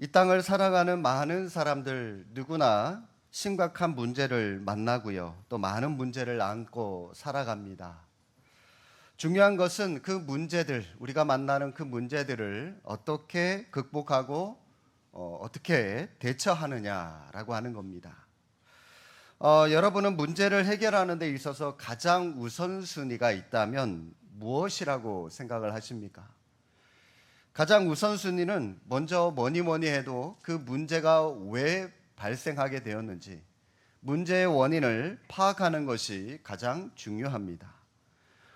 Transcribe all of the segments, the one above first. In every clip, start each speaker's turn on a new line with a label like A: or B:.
A: 이 땅을 살아가는 많은 사람들 누구나 심각한 문제를 만나고요. 또 많은 문제를 안고 살아갑니다. 중요한 것은 그 문제들, 우리가 만나는 그 문제들을 어떻게 극복하고 어떻게 대처하느냐라고 하는 겁니다. 여러분은 문제를 해결하는 데 있어서 가장 우선순위가 있다면 무엇이라고 생각을 하십니까? 가장 우선순위는 먼저 뭐니 해도 그 문제가 왜 발생하게 되었는지 문제의 원인을 파악하는 것이 가장 중요합니다.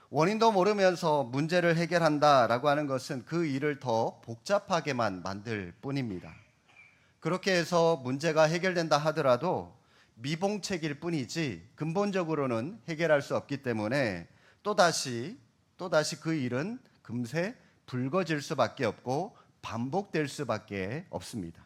A: 원인도 모르면서 문제를 해결한다라고 하는 것은 그 일을 더 복잡하게만 만들 뿐입니다. 그렇게 해서 문제가 해결된다 하더라도 미봉책일 뿐이지 근본적으로는 해결할 수 없기 때문에 또다시 그 일은 금세 불거질 수밖에 없고 반복될 수밖에 없습니다.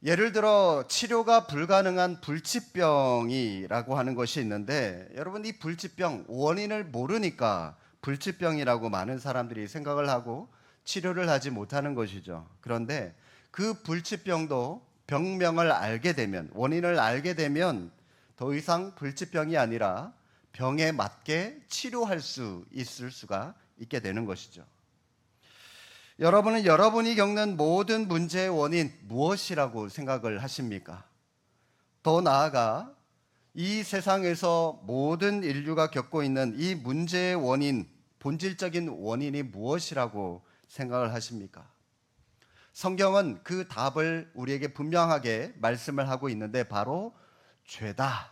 A: 예를 들어 치료가 불가능한 불치병이라고 하는 것이 있는데, 여러분, 이 불치병 원인을 모르니까 불치병이라고 많은 사람들이 생각을 하고 치료를 하지 못하는 것이죠. 그런데 그 불치병도 병명을 알게 되면, 원인을 알게 되면 더 이상 불치병이 아니라 병에 맞게 치료할 수 있을 수가 있게 되는 것이죠. 여러분은 여러분이 겪는 모든 문제의 원인 무엇이라고 생각을 하십니까? 더 나아가 이 세상에서 모든 인류가 겪고 있는 이 문제의 원인, 본질적인 원인이 무엇이라고 생각을 하십니까? 성경은 그 답을 우리에게 분명하게 말씀을 하고 있는데 바로 죄다.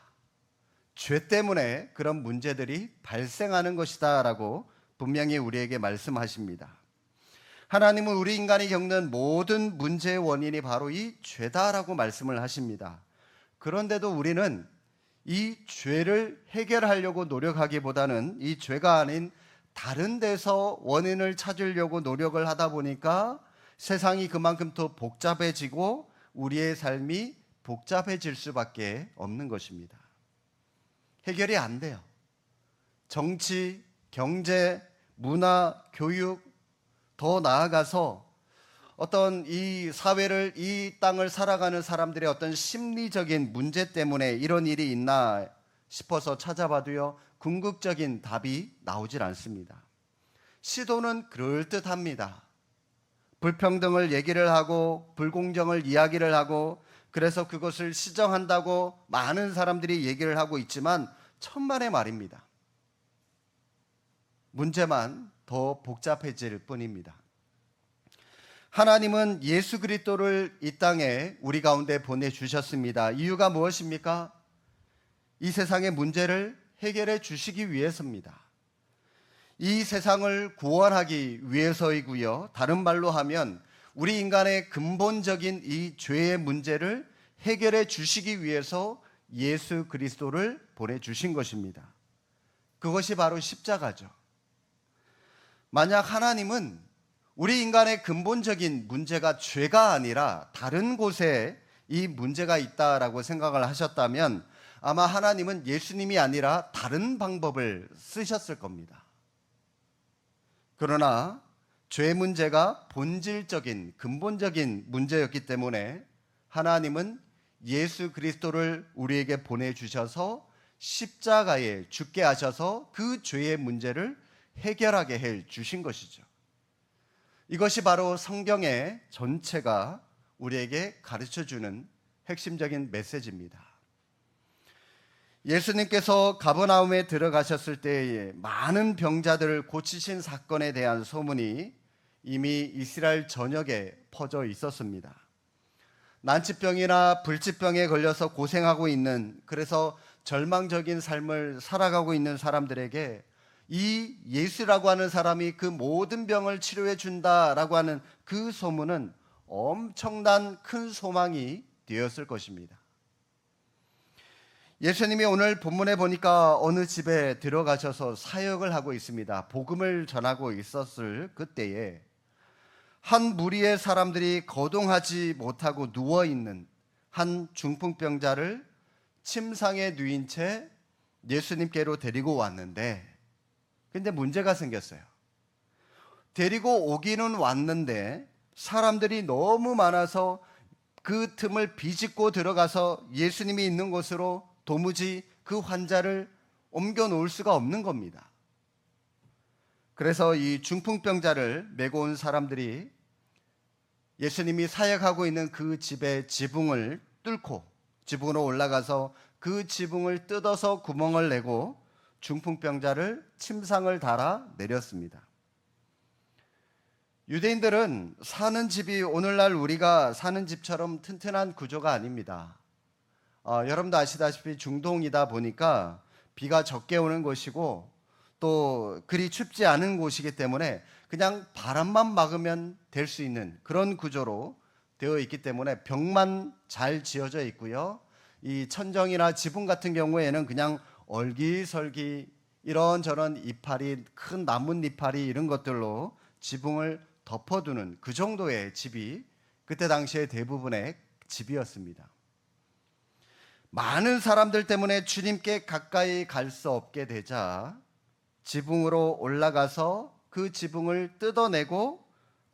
A: 죄 때문에 그런 문제들이 발생하는 것이다 라고 분명히 우리에게 말씀하십니다. 하나님은 우리 인간이 겪는 모든 문제의 원인이 바로 이 죄다라고 말씀을 하십니다. 그런데도 우리는 이 죄를 해결하려고 노력하기보다는 이 죄가 아닌 다른 데서 원인을 찾으려고 노력을 하다 보니까 세상이 그만큼 더 복잡해지고 우리의 삶이 복잡해질 수밖에 없는 것입니다. 해결이 안 돼요. 정치, 경제, 문화, 교육, 더 나아가서 어떤 이 사회를, 이 땅을 살아가는 사람들의 어떤 심리적인 문제 때문에 이런 일이 있나 싶어서 찾아봐도요, 궁극적인 답이 나오질 않습니다. 시도는 그럴듯합니다. 불평등을 얘기를 하고 불공정을 이야기를 하고 그래서 그것을 시정한다고 많은 사람들이 얘기를 하고 있지만 천만의 말입니다. 문제만 더 복잡해질 뿐입니다. 하나님은 예수 그리스도를 이 땅에 우리 가운데 보내주셨습니다. 이유가 무엇입니까? 이 세상의 문제를 해결해 주시기 위해서입니다. 이 세상을 구원하기 위해서이고요. 다른 말로 하면 우리 인간의 근본적인 이 죄의 문제를 해결해 주시기 위해서 예수 그리스도를 보내주신 것입니다. 그것이 바로 십자가죠. 만약 하나님은 우리 인간의 근본적인 문제가 죄가 아니라 다른 곳에 이 문제가 있다라고 생각을 하셨다면 아마 하나님은 예수님이 아니라 다른 방법을 쓰셨을 겁니다. 그러나 죄 문제가 본질적인 근본적인 문제였기 때문에 하나님은 예수 그리스도를 우리에게 보내주셔서 십자가에 죽게 하셔서 그 죄의 문제를 해결하게 해 주신 것이죠. 이것이 바로 성경의 전체가 우리에게 가르쳐주는 핵심적인 메시지입니다. 예수님께서 가버나움에 들어가셨을 때에 많은 병자들을 고치신 사건에 대한 소문이 이미 이스라엘 전역에 퍼져 있었습니다. 난치병이나 불치병에 걸려서 고생하고 있는, 그래서 절망적인 삶을 살아가고 있는 사람들에게 이 예수라고 하는 사람이 그 모든 병을 치료해 준다라고 하는 그 소문은 엄청난 큰 소망이 되었을 것입니다. 예수님이 오늘 본문에 보니까 어느 집에 들어가셔서 사역을 하고 있습니다. 복음을 전하고 있었을 그때에 한 무리의 사람들이 거동하지 못하고 누워있는 한 중풍병자를 침상에 누인 채 예수님께로 데리고 왔는데, 근데 문제가 생겼어요. 데리고 오기는 왔는데 사람들이 너무 많아서 그 틈을 비집고 들어가서 예수님이 있는 곳으로 도무지 그 환자를 옮겨 놓을 수가 없는 겁니다. 그래서 이 중풍병자를 메고 온 사람들이 예수님이 사역하고 있는 그 집의 지붕을 뚫고 지붕으로 올라가서 그 지붕을 뜯어서 구멍을 내고 중풍병자를 침상을 달아 내렸습니다. 유대인들은 사는 집이 오늘날 우리가 사는 집처럼 튼튼한 구조가 아닙니다. 여러분도 아시다시피 중동이다 보니까 비가 적게 오는 곳이고 또 그리 춥지 않은 곳이기 때문에 그냥 바람만 막으면 될 수 있는 그런 구조로 되어 있기 때문에 벽만 잘 지어져 있고요. 이 천정이나 지붕 같은 경우에는 그냥 얼기설기 이런저런 이파리, 큰 나뭇이파리 이런 것들로 지붕을 덮어두는 그 정도의 집이 그때 당시에 대부분의 집이었습니다. 많은 사람들 때문에 주님께 가까이 갈 수 없게 되자 지붕으로 올라가서 그 지붕을 뜯어내고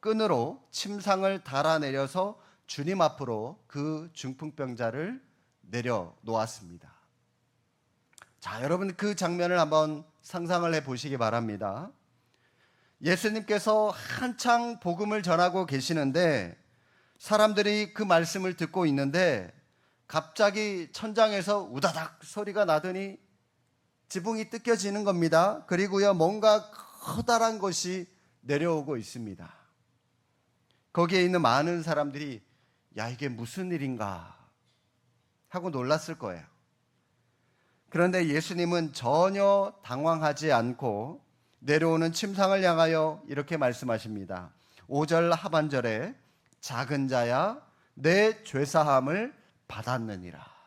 A: 끈으로 침상을 달아내려서 주님 앞으로 그 중풍병자를 내려놓았습니다. 자, 여러분 그 장면을 한번 상상을 해보시기 바랍니다. 예수님께서 한창 복음을 전하고 계시는데 사람들이 그 말씀을 듣고 있는데 갑자기 천장에서 우다닥 소리가 나더니 지붕이 뜯겨지는 겁니다. 그리고요, 뭔가 커다란 것이 내려오고 있습니다. 거기에 있는 많은 사람들이 야, 이게 무슨 일인가 하고 놀랐을 거예요. 그런데 예수님은 전혀 당황하지 않고 내려오는 침상을 향하여 이렇게 말씀하십니다. 5절 하반절에 작은 자야 내 죄사함을 받았느니라.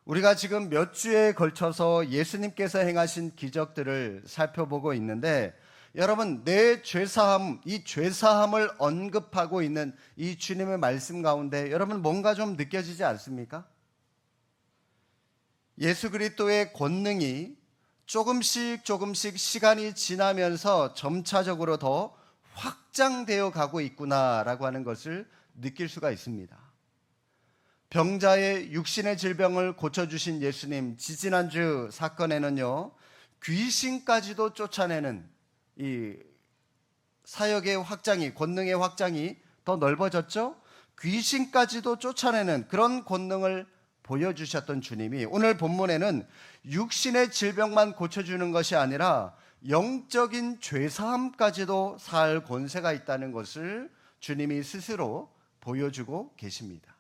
A: 우리가 지금 몇 주에 걸쳐서 예수님께서 행하신 기적들을 살펴보고 있는데 여러분 내 죄사함, 이 죄사함을 언급하고 있는 이 주님의 말씀 가운데 여러분 뭔가 좀 느껴지지 않습니까? 예수 그리스도의 권능이 조금씩 시간이 지나면서 점차적으로 더 확장되어 가고 있구나라고 하는 것을 느낄 수가 있습니다. 병자의 육신의 질병을 고쳐주신 예수님, 지지난주 사건에는요, 귀신까지도 쫓아내는 이 사역의 확장이, 권능의 확장이 더 넓어졌죠? 귀신까지도 쫓아내는 그런 권능을 보여주셨던 주님이 오늘 본문에는 육신의 질병만 고쳐주는 것이 아니라 영적인 죄사함까지도 살 권세가 있다는 것을 주님이 스스로 보여주고 계십니다.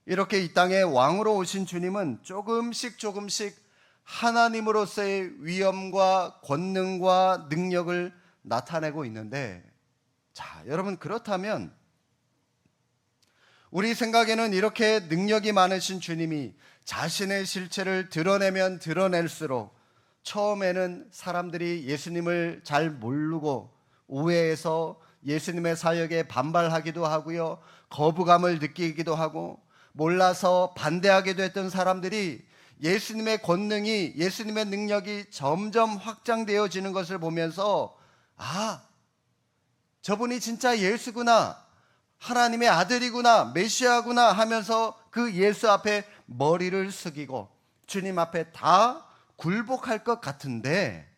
A: 이렇게 이 땅에 왕으로 오신 주님은 조금씩 하나님으로서의 위엄과 권능과 능력을 나타내고 있는데, 자, 여러분 그렇다면 우리 생각에는 이렇게 능력이 많으신 주님이 자신의 실체를 드러내면 드러낼수록 처음에는 사람들이 예수님을 잘 모르고 오해해서 예수님의 사역에 반발하기도 하고요, 거부감을 느끼기도 하고 몰라서 반대하기도 했던 사람들이 예수님의 권능이, 예수님의 능력이 점점 확장되어지는 것을 보면서 아, 저분이 진짜 예수구나, 하나님의 아들이구나, 메시아구나 하면서 그 예수 앞에 머리를 숙이고 주님 앞에 다 굴복할 것 같은데,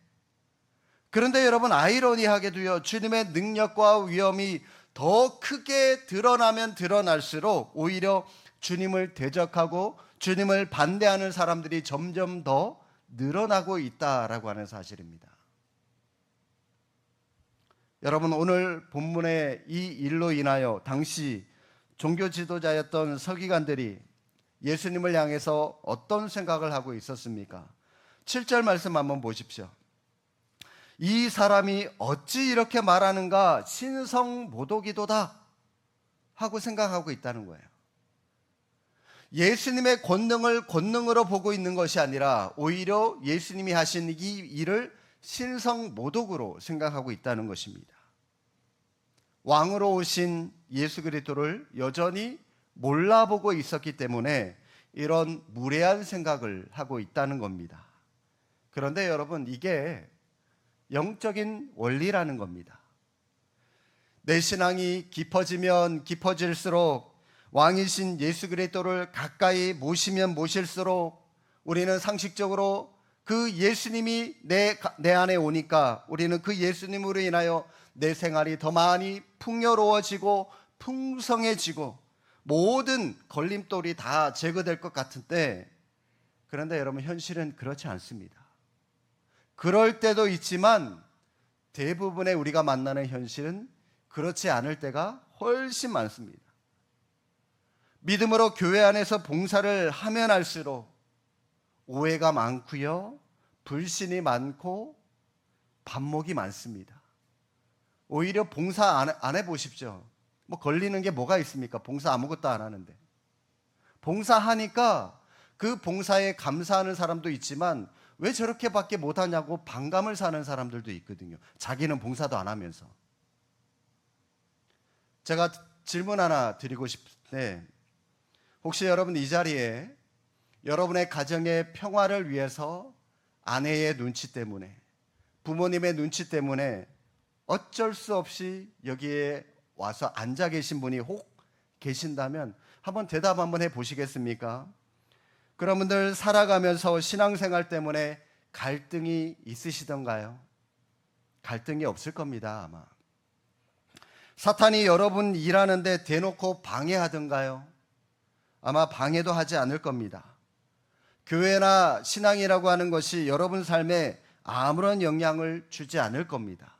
A: 그런데 여러분 아이러니하게도요, 주님의 능력과 위엄이 더 크게 드러나면 드러날수록 오히려 주님을 대적하고 주님을 반대하는 사람들이 점점 더 늘어나고 있다라고 하는 사실입니다. 여러분 오늘 본문의 이 일로 인하여 당시 종교 지도자였던 서기관들이 예수님을 향해서 어떤 생각을 하고 있었습니까? 7절 말씀 한번 보십시오. 이 사람이 어찌 이렇게 말하는가, 신성모독이도다 하고 생각하고 있다는 거예요. 예수님의 권능을 권능으로 보고 있는 것이 아니라 오히려 예수님이 하신 이 일을 신성모독으로 생각하고 있다는 것입니다. 왕으로 오신 예수 그리스도를 여전히 몰라보고 있었기 때문에 이런 무례한 생각을 하고 있다는 겁니다. 그런데 여러분 이게 영적인 원리라는 겁니다. 내 신앙이 깊어지면 깊어질수록 왕이신 예수 그리스도를 가까이 모시면 모실수록 우리는 상식적으로 그 예수님이 내 안에 오니까 우리는 그 예수님으로 인하여 내 생활이 더 많이 풍요로워지고 풍성해지고 모든 걸림돌이 다 제거될 것 같은데, 그런데 여러분, 현실은 그렇지 않습니다. 그럴 때도 있지만 대부분의 우리가 만나는 현실은 그렇지 않을 때가 훨씬 많습니다. 믿음으로 교회 안에서 봉사를 하면 할수록 오해가 많고요, 불신이 많고 반목이 많습니다. 오히려 봉사 안 해보십시오. 뭐 걸리는 게 뭐가 있습니까? 봉사 아무것도 안 하는데. 봉사하니까 그 봉사에 감사하는 사람도 있지만 왜 저렇게밖에 못하냐고 반감을 사는 사람들도 있거든요. 자기는 봉사도 안 하면서. 제가 질문 하나 드리고 싶은데, 혹시 여러분 이 자리에 여러분의 가정의 평화를 위해서 아내의 눈치 때문에, 부모님의 눈치 때문에 어쩔 수 없이 여기에 와서 앉아 계신 분이 혹 계신다면 한번 대답 한번 해보시겠습니까? 그런 분들 살아가면서 신앙생활 때문에 갈등이 있으시던가요? 갈등이 없을 겁니다, 아마. 사탄이 여러분 일하는데 대놓고 방해하던가요? 아마 방해도 하지 않을 겁니다. 교회나 신앙이라고 하는 것이 여러분 삶에 아무런 영향을 주지 않을 겁니다.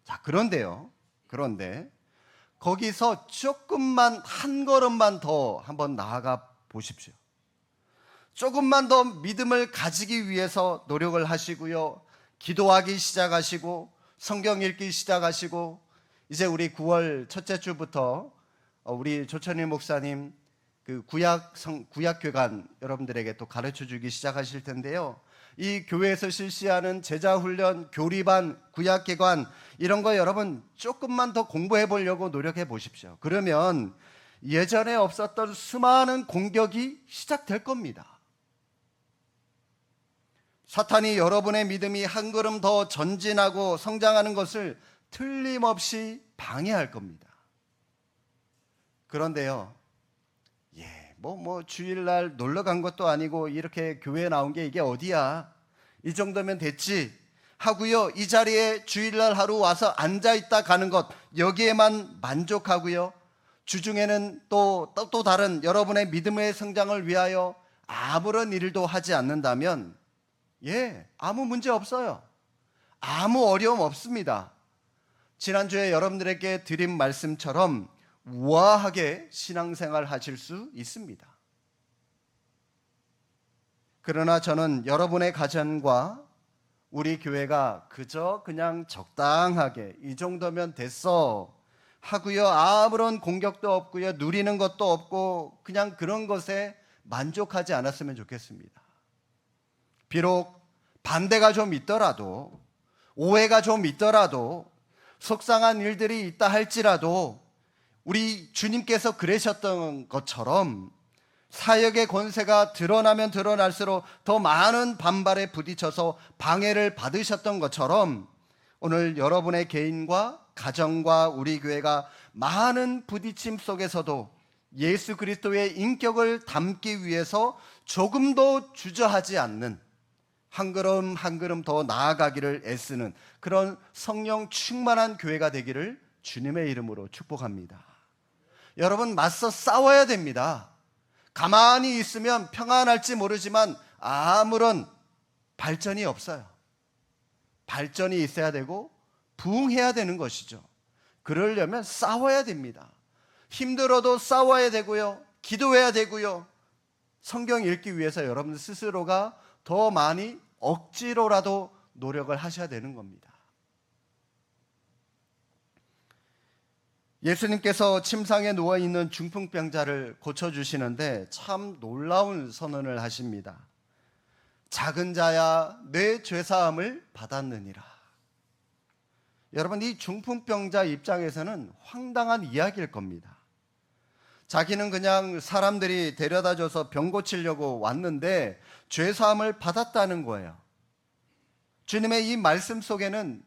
A: 자, 그런데 거기서 조금만, 한 걸음만 더 한번 나아가 보십시오. 조금만 더 믿음을 가지기 위해서 노력을 하시고요, 기도하기 시작하시고 성경 읽기 시작하시고, 이제 우리 9월 첫째 주부터 우리 조천일 목사님 그 구약교관 여러분들에게 또 가르쳐 주기 시작하실 텐데요, 이 교회에서 실시하는 제자훈련, 교리반, 구약개관 이런 거 여러분 조금만 더 공부해 보려고 노력해 보십시오. 그러면 예전에 없었던 수많은 공격이 시작될 겁니다. 사탄이 여러분의 믿음이 한 걸음 더 전진하고 성장하는 것을 틀림없이 방해할 겁니다. 그런데요, 주일날 놀러 간 것도 아니고 이렇게 교회에 나온 게 이게 어디야? 이 정도면 됐지 하고요, 이 자리에 주일날 하루 와서 앉아있다 가는 것, 여기에만 만족하고요, 주중에는 또 다른 여러분의 믿음의 성장을 위하여 아무런 일도 하지 않는다면 아무 문제 없어요. 아무 어려움 없습니다. 지난주에 여러분들에게 드린 말씀처럼 우아하게 신앙생활 하실 수 있습니다. 그러나 저는 여러분의 가정과 우리 교회가 그냥 적당하게 이 정도면 됐어 하고요, 아무런 공격도 없고요, 누리는 것도 없고 그냥 그런 것에 만족하지 않았으면 좋겠습니다. 비록 반대가 좀 있더라도, 오해가 좀 있더라도, 속상한 일들이 있다 할지라도 우리 주님께서 그러셨던 것처럼 사역의 권세가 드러나면 드러날수록 더 많은 반발에 부딪혀서 방해를 받으셨던 것처럼 오늘 여러분의 개인과 가정과 우리 교회가 많은 부딪힘 속에서도 예수 그리스도의 인격을 담기 위해서 조금도 주저하지 않는, 한 걸음 한 걸음 더 나아가기를 애쓰는 그런 성령 충만한 교회가 되기를 주님의 이름으로 축복합니다. 여러분, 맞서 싸워야 됩니다. 가만히 있으면 평안할지 모르지만 아무런 발전이 없어요. 발전이 있어야 되고 부흥해야 되는 것이죠. 그러려면 싸워야 됩니다. 힘들어도 싸워야 되고요, 기도해야 되고요, 성경 읽기 위해서 여러분 스스로가 더 많이 억지로라도 노력을 하셔야 되는 겁니다. 예수님께서 침상에 누워있는 중풍병자를 고쳐주시는데 참 놀라운 선언을 하십니다. 작은 자야 내 죄사함을 받았느니라. 여러분, 이 중풍병자 입장에서는 황당한 이야기일 겁니다. 자기는 그냥 사람들이 데려다줘서 병 고치려고 왔는데 죄사함을 받았다는 거예요. 주님의 이 말씀 속에는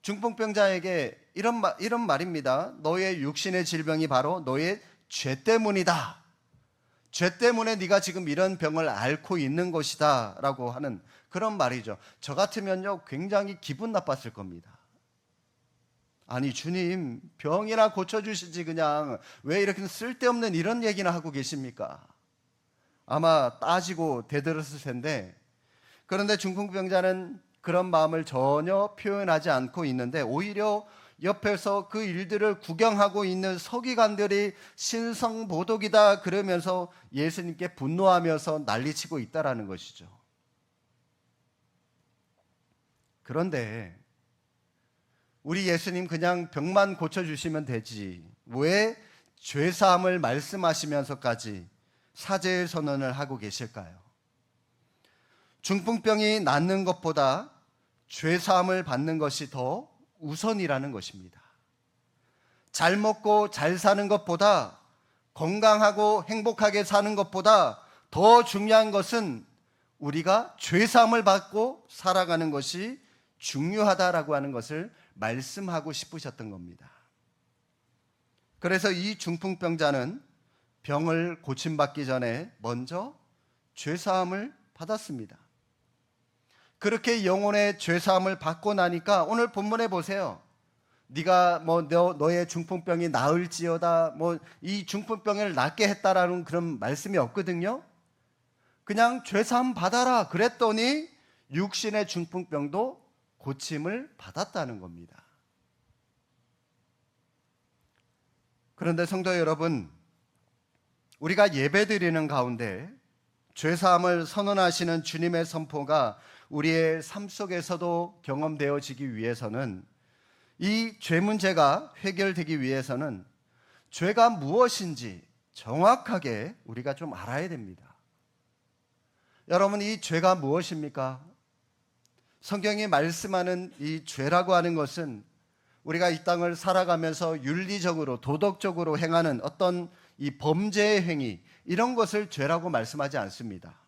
A: 중풍병자에게 이런 말입니다. 너의 육신의 질병이 바로 너의 죄 때문이다. 죄 때문에 네가 지금 이런 병을 앓고 있는 것이다 라고 하는 그런 말이죠. 저 같으면요 굉장히 기분 나빴을 겁니다. 아니 주님, 병이나 고쳐주시지 그냥 왜 이렇게 쓸데없는 이런 얘기나 하고 계십니까? 아마 따지고 대들었을 텐데, 그런데 중풍병자는 그런 마음을 전혀 표현하지 않고 있는데 오히려 옆에서 그 일들을 구경하고 있는 서기관들이 신성모독이다 그러면서 예수님께 분노하면서 난리치고 있다라는 것이죠. 그런데 우리 예수님 그냥 병만 고쳐주시면 되지 왜 죄사함을 말씀하시면서까지 사죄의 선언을 하고 계실까요? 중풍병이 낫는 것보다 죄사함을 받는 것이 더 우선이라는 것입니다. 잘 먹고 잘 사는 것보다, 건강하고 행복하게 사는 것보다 더 중요한 것은 우리가 죄사함을 받고 살아가는 것이 중요하다라고 하는 것을 말씀하고 싶으셨던 겁니다. 그래서 이 중풍병자는 병을 고침받기 전에 먼저 죄사함을 받았습니다. 그렇게 영혼의 죄사함을 받고 나니까 오늘 본문에 보세요. 네가 너의 중풍병이 나을지어다 이 중풍병을 낫게 했다라는 그런 말씀이 없거든요. 그냥 죄사함 받아라 그랬더니 육신의 중풍병도 고침을 받았다는 겁니다. 그런데 성도 여러분, 우리가 예배드리는 가운데 죄사함을 선언하시는 주님의 선포가 우리의 삶 속에서도 경험되어지기 위해서는, 이 죄 문제가 해결되기 위해서는 죄가 무엇인지 정확하게 우리가 좀 알아야 됩니다. 여러분, 이 죄가 무엇입니까? 성경이 말씀하는 이 죄라고 하는 것은 우리가 이 땅을 살아가면서 윤리적으로 도덕적으로 행하는 어떤 이 범죄의 행위, 이런 것을 죄라고 말씀하지 않습니다.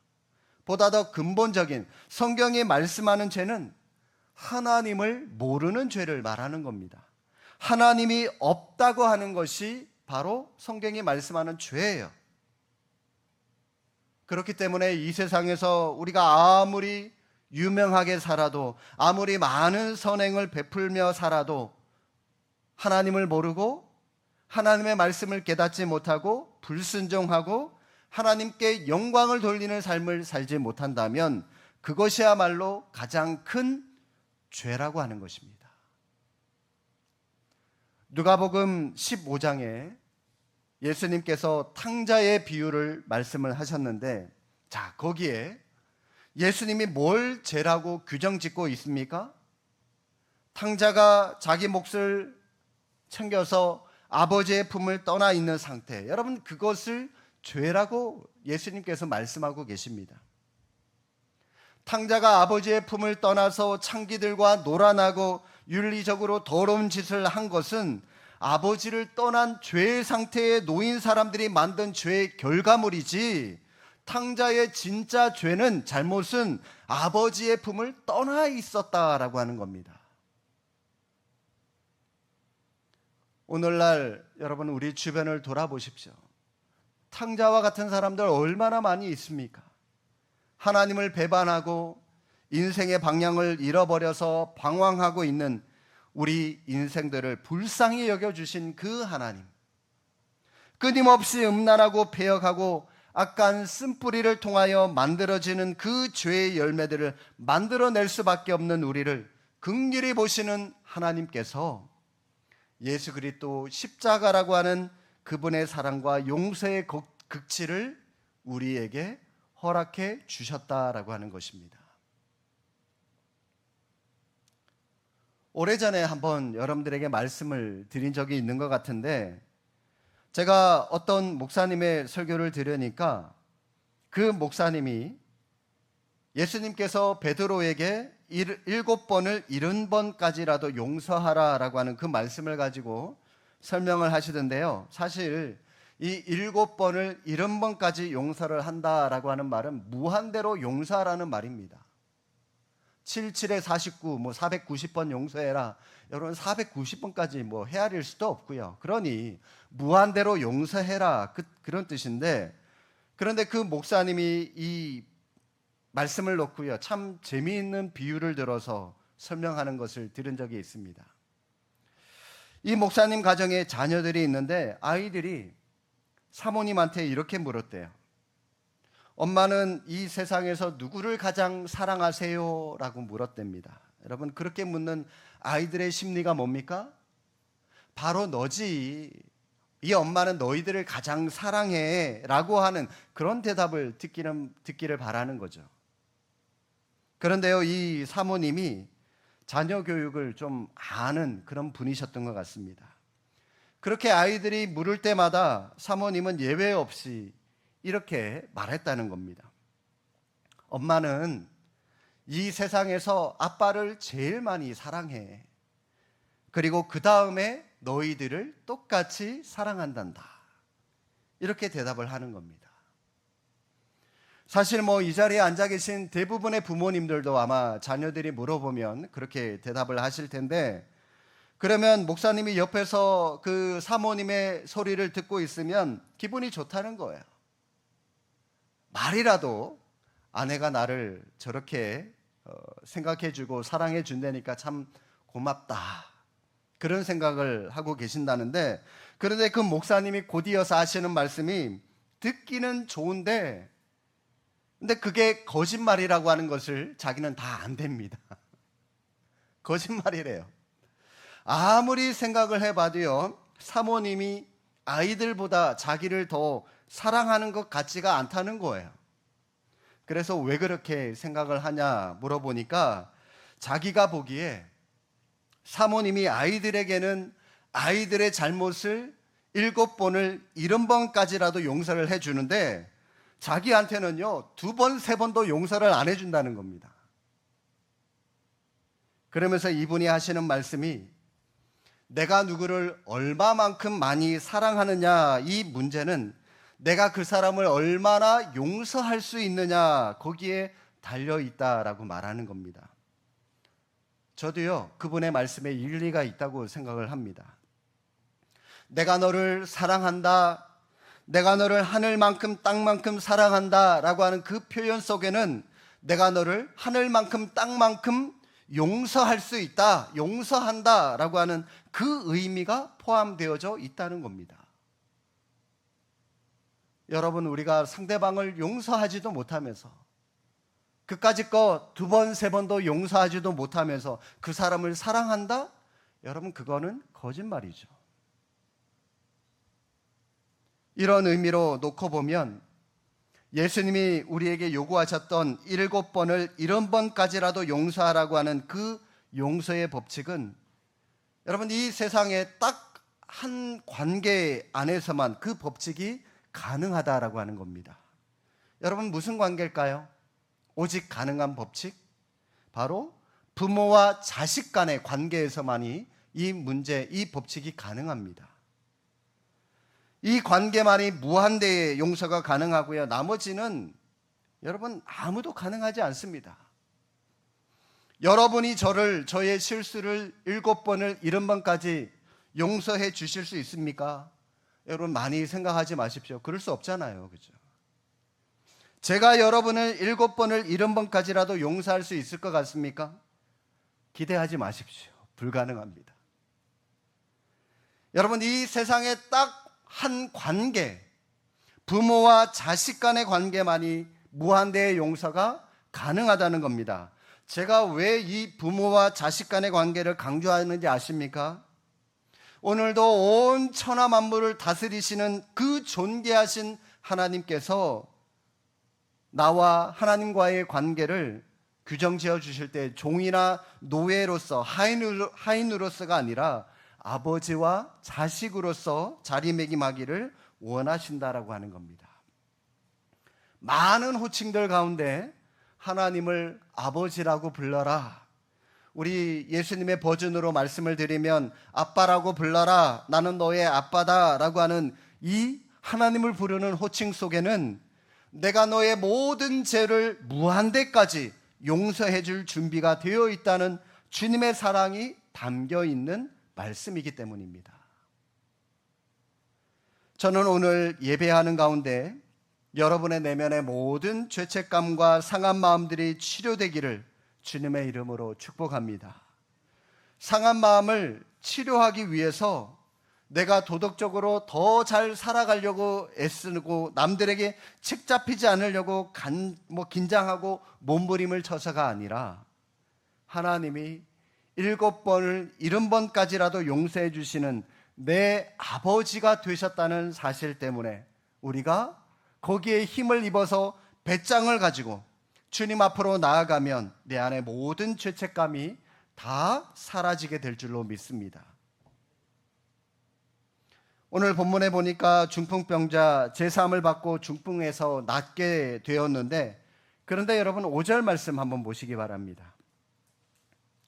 A: 보다 더 근본적인 성경이 말씀하는 죄는 하나님을 모르는 죄를 말하는 겁니다. 하나님이 없다고 하는 것이 바로 성경이 말씀하는 죄예요. 그렇기 때문에 이 세상에서 우리가 아무리 유명하게 살아도, 아무리 많은 선행을 베풀며 살아도 하나님을 모르고 하나님의 말씀을 깨닫지 못하고 불순종하고 하나님께 영광을 돌리는 삶을 살지 못한다면 그것이야말로 가장 큰 죄라고 하는 것입니다. 누가복음 15장에 예수님께서 탕자의 비유를 말씀을 하셨는데, 자, 거기에 예수님이 뭘 죄라고 규정 짓고 있습니까? 탕자가 자기 몫을 챙겨서 아버지의 품을 떠나 있는 상태, 여러분 그것을 죄라고 예수님께서 말씀하고 계십니다. 탕자가 아버지의 품을 떠나서 창기들과 놀아나고 윤리적으로 더러운 짓을 한 것은 아버지를 떠난 죄의 상태에 놓인 사람들이 만든 죄의 결과물이지, 탕자의 진짜 죄는, 잘못은 아버지의 품을 떠나 있었다라고 하는 겁니다. 오늘날 여러분 우리 주변을 돌아보십시오. 탕자와 같은 사람들 얼마나 많이 있습니까? 하나님을 배반하고 인생의 방향을 잃어버려서 방황하고 있는 우리 인생들을 불쌍히 여겨주신 그 하나님, 끊임없이 음란하고 패역하고 악한 쓴뿌리를 통하여 만들어지는 그 죄의 열매들을 만들어낼 수밖에 없는 우리를 긍휼히 보시는 하나님께서 예수 그리스도 십자가라고 하는 그분의 사랑과 용서의 극치를 우리에게 허락해 주셨다라고 하는 것입니다. 오래전에 한번 여러분들에게 말씀을 드린 적이 있는 것 같은데, 제가 어떤 목사님의 설교를 들으니까 그 목사님이 예수님께서 베드로에게 7번을 70번까지라도 용서하라라고 하는 그 말씀을 가지고 설명을 하시던데요, 사실 이 7번을 70번까지 용서를 한다라고 하는 말은 무한대로 용서하라는 말입니다. 77에 49, 490번 용서해라. 여러분 490번까지 헤아릴 수도 없고요. 그러니 무한대로 용서해라. 그런 뜻인데, 그런데 그 목사님이 이 말씀을 놓고요, 참 재미있는 비유를 들어서 설명하는 것을 들은 적이 있습니다. 이 목사님 가정에 자녀들이 있는데 아이들이 사모님한테 이렇게 물었대요. 엄마는 이 세상에서 누구를 가장 사랑하세요? 라고 물었답니다. 여러분, 그렇게 묻는 아이들의 심리가 뭡니까? 바로 너지. 이 엄마는 너희들을 가장 사랑해 라고 하는 그런 대답을 듣기를 바라는 거죠. 그런데요, 이 사모님이 자녀 교육을 좀 아는 그런 분이셨던 것 같습니다. 그렇게 아이들이 물을 때마다 사모님은 예외 없이 이렇게 말했다는 겁니다. 엄마는 이 세상에서 아빠를 제일 많이 사랑해. 그리고 그 다음에 너희들을 똑같이 사랑한단다. 이렇게 대답을 하는 겁니다. 사실 이 자리에 앉아 계신 대부분의 부모님들도 아마 자녀들이 물어보면 그렇게 대답을 하실 텐데, 그러면 목사님이 옆에서 그 사모님의 소리를 듣고 있으면 기분이 좋다는 거예요. 말이라도 아내가 나를 저렇게 생각해주고 사랑해준다니까 참 고맙다, 그런 생각을 하고 계신다는데, 그런데 그 목사님이 곧이어서 하시는 말씀이 듣기는 좋은데 근데 그게 거짓말이라고 하는 것을 자기는 다 안됩니다. 거짓말이래요. 아무리 생각을 해봐도요, 사모님이 아이들보다 자기를 더 사랑하는 것 같지가 않다는 거예요. 그래서 왜 그렇게 생각을 하냐 물어보니까 자기가 보기에 사모님이 아이들에게는 아이들의 잘못을 7번을 70번까지라도 용서를 해주는데 자기한테는요 2번, 3번도 용서를 안 해준다는 겁니다. 그러면서 이분이 하시는 말씀이 내가 누구를 얼마만큼 많이 사랑하느냐, 이 문제는 내가 그 사람을 얼마나 용서할 수 있느냐, 거기에 달려있다라고 말하는 겁니다. 저도요 그분의 말씀에 일리가 있다고 생각을 합니다. 내가 너를 사랑한다, 내가 너를 하늘만큼 땅만큼 사랑한다 라고 하는 그 표현 속에는 내가 너를 하늘만큼 땅만큼 용서할 수 있다, 용서한다 라고 하는 그 의미가 포함되어져 있다는 겁니다. 여러분, 우리가 상대방을 용서하지도 못하면서 그까짓 거 2번, 3번도 용서하지도 못하면서 그 사람을 사랑한다? 여러분, 그거는 거짓말이죠. 이런 의미로 놓고 보면 예수님이 우리에게 요구하셨던 7번을 70번까지라도 용서하라고 하는 그 용서의 법칙은 여러분, 이 세상에 딱 한 관계 안에서만 그 법칙이 가능하다라고 하는 겁니다. 여러분, 무슨 관계일까요? 오직 가능한 법칙? 바로 부모와 자식 간의 관계에서만이 이 문제, 이 법칙이 가능합니다. 이 관계만이 무한대의 용서가 가능하고요, 나머지는 여러분 아무도 가능하지 않습니다. 여러분이 저의 실수를 7번을 70번까지 용서해 주실 수 있습니까? 여러분, 많이 생각하지 마십시오. 그럴 수 없잖아요, 그죠? 제가 여러분을 7번을 70번까지라도 용서할 수 있을 것 같습니까? 기대하지 마십시오. 불가능합니다. 여러분, 이 세상에 딱 한 관계, 부모와 자식 간의 관계만이 무한대의 용서가 가능하다는 겁니다. 제가 왜 이 부모와 자식 간의 관계를 강조하는지 아십니까? 오늘도 온 천하 만물을 다스리시는 그 존귀하신 하나님께서 나와 하나님과의 관계를 규정 지어 주실 때 종이나 노예로서, 하인으로서가 아니라 아버지와 자식으로서 자리매김하기를 원하신다라고 하는 겁니다. 많은 호칭들 가운데 하나님을 아버지라고 불러라, 우리 예수님의 버전으로 말씀을 드리면 아빠라고 불러라, 나는 너의 아빠다 라고 하는 이 하나님을 부르는 호칭 속에는 내가 너의 모든 죄를 무한대까지 용서해 줄 준비가 되어 있다는 주님의 사랑이 담겨 있는 말씀이기 때문입니다. 저는 오늘 예배하는 가운데 여러분의 내면의 모든 죄책감과 상한 마음들이 치료되기를 주님의 이름으로 축복합니다. 상한 마음을 치료하기 위해서 내가 도덕적으로 더 잘 살아가려고 애쓰고 남들에게 책 잡히지 않으려고 긴장하고 몸부림을 쳐서가 아니라 하나님이 7번을 70번까지라도 용서해 주시는 내 아버지가 되셨다는 사실 때문에 우리가 거기에 힘을 입어서 배짱을 가지고 주님 앞으로 나아가면 내 안의 모든 죄책감이 다 사라지게 될 줄로 믿습니다. 오늘 본문에 보니까 중풍병자 제3을 받고 중풍에서 낫게 되었는데, 그런데 여러분 5절 말씀 한번 보시기 바랍니다.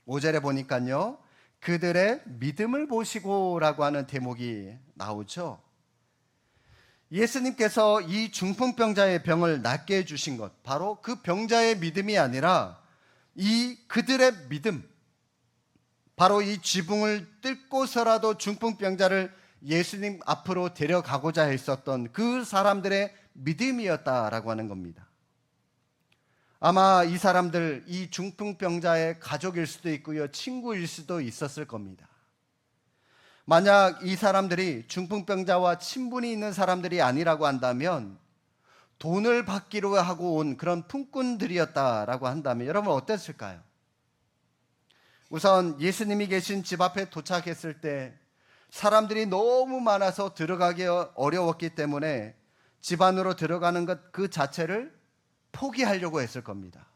A: 5절에 보니까요, 그들의 믿음을 보시고라고 하는 대목이 나오죠. 예수님께서 이 중풍병자의 병을 낫게 해주신 것, 바로 그 병자의 믿음이 아니라 이 그들의 믿음, 바로 이 지붕을 뚫고서라도 중풍병자를 예수님 앞으로 데려가고자 했었던 그 사람들의 믿음이었다라고 하는 겁니다. 아마 이 사람들, 이 중풍병자의 가족일 수도 있고요, 친구일 수도 있었을 겁니다. 만약 이 사람들이 중풍병자와 친분이 있는 사람들이 아니라고 한다면, 돈을 받기로 하고 온 그런 품꾼들이었다라고 한다면 여러분 어땠을까요? 우선 예수님이 계신 집 앞에 도착했을 때 사람들이 너무 많아서 들어가기 어려웠기 때문에 집 안으로 들어가는 것 그 자체를 포기하려고 했을 겁니다.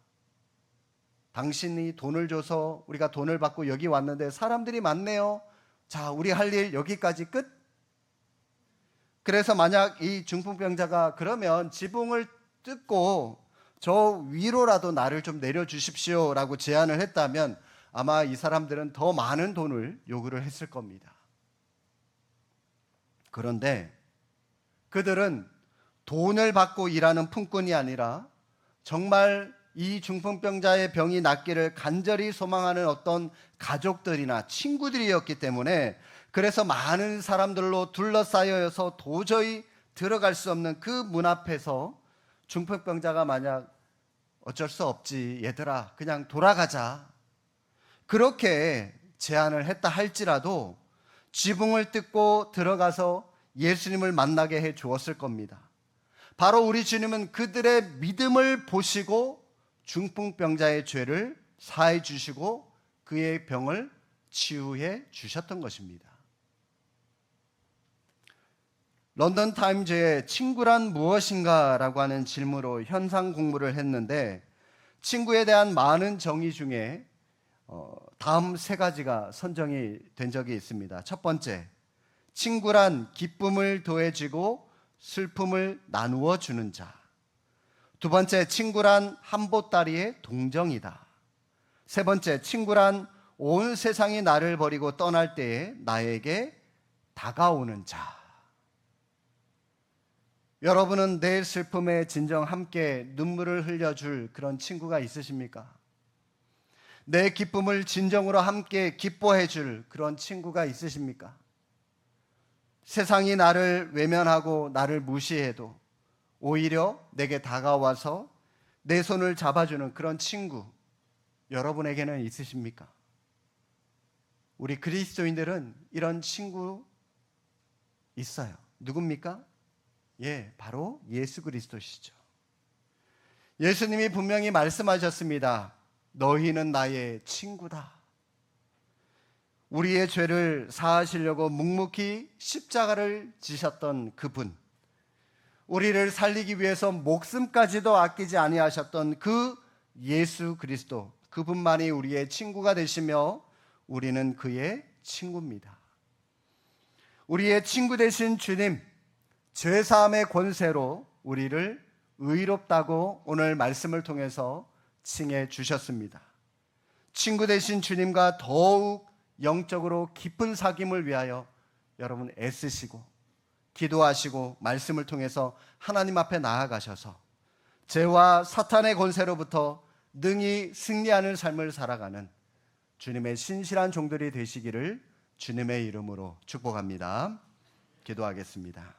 A: 당신이 돈을 줘서 우리가 돈을 받고 여기 왔는데 사람들이 많네요. 자, 우리 할 일 여기까지 끝? 그래서 만약 이 중풍병자가 그러면 지붕을 뜯고 저 위로라도 나를 좀 내려주십시오 라고 제안을 했다면 아마 이 사람들은 더 많은 돈을 요구를 했을 겁니다. 그런데 그들은 돈을 받고 일하는 품꾼이 아니라 정말 이 중풍병자의 병이 낫기를 간절히 소망하는 어떤 가족들이나 친구들이었기 때문에, 그래서 많은 사람들로 둘러싸여서 도저히 들어갈 수 없는 그 문 앞에서 중풍병자가 만약 어쩔 수 없지 얘들아 그냥 돌아가자 그렇게 제안을 했다 할지라도 지붕을 뜯고 들어가서 예수님을 만나게 해 주었을 겁니다. 바로 우리 주님은 그들의 믿음을 보시고 중풍병자의 죄를 사해 주시고 그의 병을 치유해 주셨던 것입니다. 런던 타임즈의 친구란 무엇인가 라고 하는 질문으로 현상 공부를 했는데, 친구에 대한 많은 정의 중에 다음 3가지가 선정이 된 적이 있습니다. 첫 번째, 친구란 기쁨을 더해주고 슬픔을 나누어 주는 자. 두 번째, 친구란 한 보따리의 동정이다. 세 번째, 친구란 온 세상이 나를 버리고 떠날 때에 나에게 다가오는 자. 여러분은 내 슬픔에 진정 함께 눈물을 흘려줄 그런 친구가 있으십니까? 내 기쁨을 진정으로 함께 기뻐해 줄 그런 친구가 있으십니까? 세상이 나를 외면하고 나를 무시해도 오히려 내게 다가와서 내 손을 잡아주는 그런 친구, 여러분에게는 있으십니까? 우리 그리스도인들은 이런 친구 있어요. 누굽니까? 바로 예수 그리스도시죠. 예수님이 분명히 말씀하셨습니다. 너희는 나의 친구다. 우리의 죄를 사하시려고 묵묵히 십자가를 지셨던 그분, 우리를 살리기 위해서 목숨까지도 아끼지 아니하셨던 그 예수 그리스도, 그분만이 우리의 친구가 되시며 우리는 그의 친구입니다. 우리의 친구 되신 주님, 죄사함의 권세로 우리를 의롭다고 오늘 말씀을 통해서 칭해 주셨습니다. 친구 되신 주님과 더욱 영적으로 깊은 사귐을 위하여 여러분 애쓰시고 기도하시고 말씀을 통해서 하나님 앞에 나아가셔서 죄와 사탄의 권세로부터 능히 승리하는 삶을 살아가는 주님의 신실한 종들이 되시기를 주님의 이름으로 축복합니다. 기도하겠습니다.